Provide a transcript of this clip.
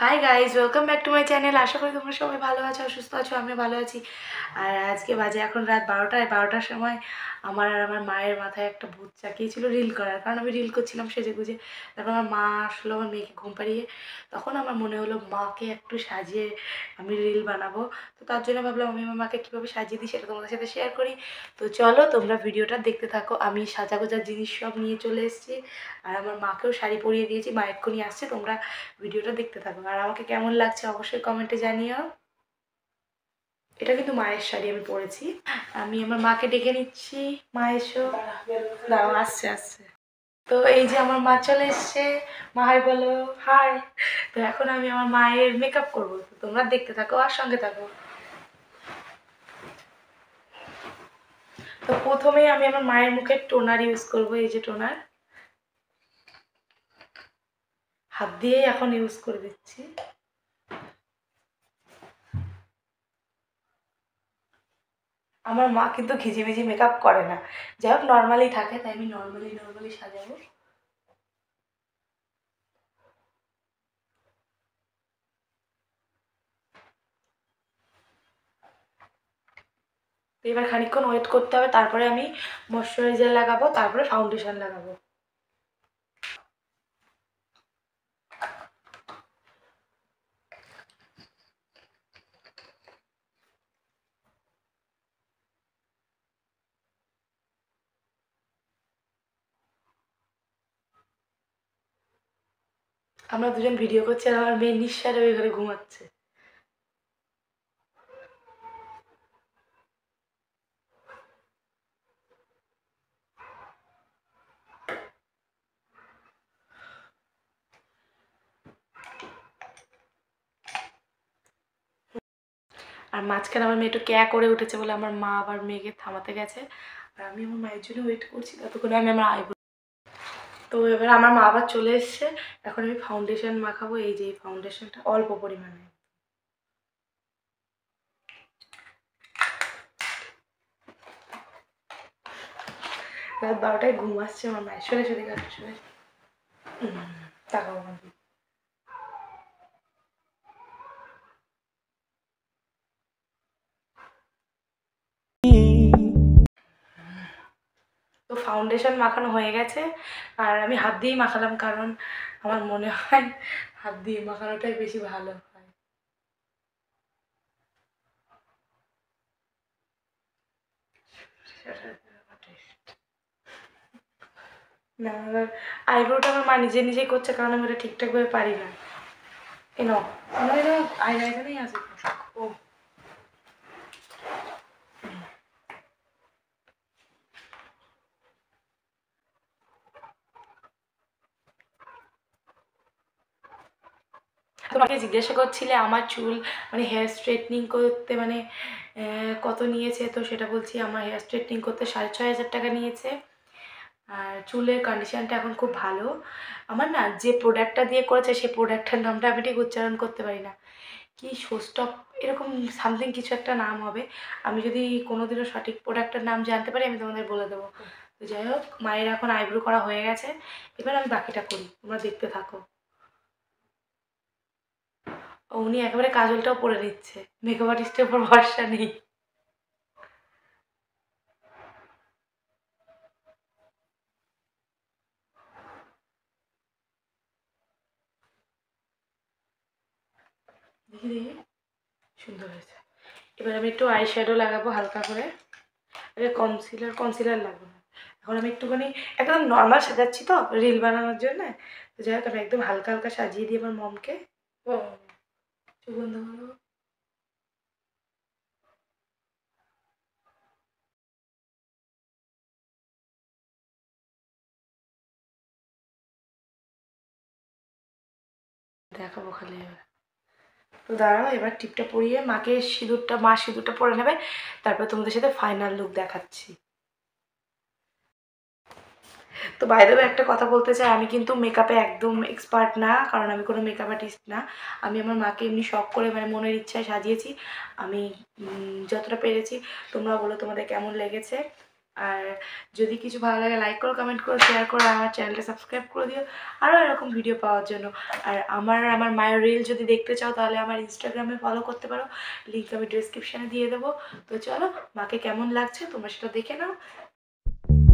High guys, welcome back to my channel. আশা করি তোমরা সবাই ভালো আছো, সুস্থ আছো, আমিও ভালো আছি। আর আজকে বাজে এখন রাত 12টার সময় আমার মায়ের মাথায় একটা ভূত চাকিয়েছিল রিল করার, কারণ আমি রিল করছিলাম সেজে গুজে। তারপর আমার মা আসলো আমার মেয়েকে ঘুম পাড়িয়ে। তখন আমার মনে হলো মাকে একটু সাজিয়ে আমি রিল বানাবো। তো তার জন্য ভাবলাম আমি আমার মাকে কীভাবে সাজিয়ে দিই সেটা তোমাদের সাথে শেয়ার করি। তো চলো তোমরা ভিডিওটা দেখতে থাকো। আমি সাজাগোজার জিনিস সব নিয়ে চলে এসেছি, আর আমার মাকেও শাড়ি পরিয়ে দিয়েছি। মা এক্ষুনি আসছে, তোমরা ভিডিওটা দেখতে থাকো। আর আমাকে কেমন লাগছে অবশ্যই কমেন্টে জানিও। এটা কিন্তু মায়ের শাড়ি আমি পরেছি। আমি আমার মাকে ডেকে নিচ্ছি। মা এসো। দাঁড়াও, আসছে আসছে। তো এই যে আমার মা চলে এসছে। মা হাই বলো। হাই। তো এখন আমি আমার মায়ের মেকআপ করবো, তো তোমরা দেখতে থাকো আর সঙ্গে থাকো। তো প্রথমেই আমি আমার মায়ের মুখে টোনার ইউজ করবো। এই যে টোনার হাত দিয়েই এখন ইউজ করে দিচ্ছি। আমার মা কিন্তু ঘিজিবিজি মেকআপ করে না, যাই হোক নর্মালি থাকে, তাই আমি নর্মালি সাজাবো। তো এবার খানিকক্ষণ ওয়েট করতে হবে, তারপরে আমি ময়শ্চারাইজার লাগাবো, তারপরে ফাউন্ডেশন লাগাবো। আমরা দুজন ভিডিও করছি আর আমার মেয়ে নিঃশ্বাসে ওই ঘরে ঘুমাচ্ছে। আর মাঝখানে আমার মেয়ে একটু ক্যা করে উঠেছে বলে আমার মা আবার মেয়েকে থামাতে গেছে, আর আমি আমার মায়ের জন্য ওয়েট করছি। ততক্ষণে আমি আমার আইব্রো। তো এবার আমার মা আবার চলে এসছে। এখন আমি ফাউন্ডেশন মাখাবো। এই যে এই ফাউন্ডেশনটা অল্প পরিমাণে। রাত 12টায় ঘুম আসছে আমার মায়ের। সরে সরে গেল, সরে। তাকাও আমার দিকে। তো ফাউন্ডেশন মাখানো হয়ে গেছে, আর আমি হাত দিয়েই মাখালাম, কারণ আমার মনে হয় হাত দিয়ে মাখানোটাই বেশি ভালো হয়। না, এবার আইব্রোটা আমার মা নিজে নিজেই করছে, কারণ আমি ওটা ঠিকঠাকভাবে পারি না। কেন আয়না এখানেই আছে। ও তোমাকে জিজ্ঞাসা করছিলে আমার চুল মানে হেয়ার স্ট্রেটনিং করতে মানে কত নিয়েছে, তো সেটা বলছি। আমার হেয়ার স্ট্রেটনিং করতে 6,500 টাকা নিয়েছে। আর চুলের কন্ডিশনটা এখন খুব ভালো। আমার না যে প্রোডাক্টটা দিয়ে করেছে সেই প্রোডাক্টটার নামটা আমি ঠিক উচ্চারণ করতে পারি না। কি শোস্টপ এরকম সামথিং কিছু একটা নাম হবে। আমি যদি কোনোদিনও সঠিক প্রোডাক্টের নাম জানতে পারি আমি তোমাদের বলে দেবো। তো যাই হোক, মায়ের এখন আইব্রো করা হয়ে গেছে। এবার আমি বাকিটা করি, তোমরা দেখতে থাকো। উনি একেবারে কাজলটাও পরে নিচ্ছে। মেকআপ আর্টিস্টের উপর ভরসা নেই। দেখি দেখি, সুন্দর হয়েছে। এবার আমি একটু আই শ্যাডো লাগাবো হালকা করে। আরে কনসিলার লাগবে না। এখন আমি একটুখানি একদম নর্মাল সাজাচ্ছি তো রিল বানানোর জন্য। তো যাই হোক, আমি একদম হালকা হালকা সাজিয়ে দিই আমার মমকে। ও চোখ বন্ধ করো। দেখাবো খালি এবার। তো দাঁড়াও, এবার টিপটা পরিয়ে মাকে মা সিঁদুরটা পরে নেবে, তারপর তোমাদের সাথে ফাইনাল লুক দেখাচ্ছি। তো বাই দ্য ওয়ে একটা কথা বলতে চাই, আমি কিন্তু মেকআপে একদম এক্সপার্ট না, কারণ আমি কোনো মেকআপ আর্টিস্ট না। আমি আমার মাকে এমনি শখ করে মানে মনের ইচ্ছায় সাজিয়েছি। আমি যতটা পেরেছি। তোমরা বলো তোমাদের কেমন লেগেছে। আর যদি কিছু ভালো লাগে লাইক করো, কমেন্ট করো, শেয়ার করো, আমার চ্যানেলটা সাবস্ক্রাইব করে দিও আরও এরকম ভিডিও পাওয়ার জন্য। আর আমার মায়ের রিল যদি দেখতে চাও তাহলে আমার ইনস্টাগ্রামে ফলো করতে পারো, লিঙ্ক আমি ডিসক্রিপশানে দিয়ে দেবো। তো চলো, মাকে কেমন লাগছে তোমরা সেটা দেখে নাও।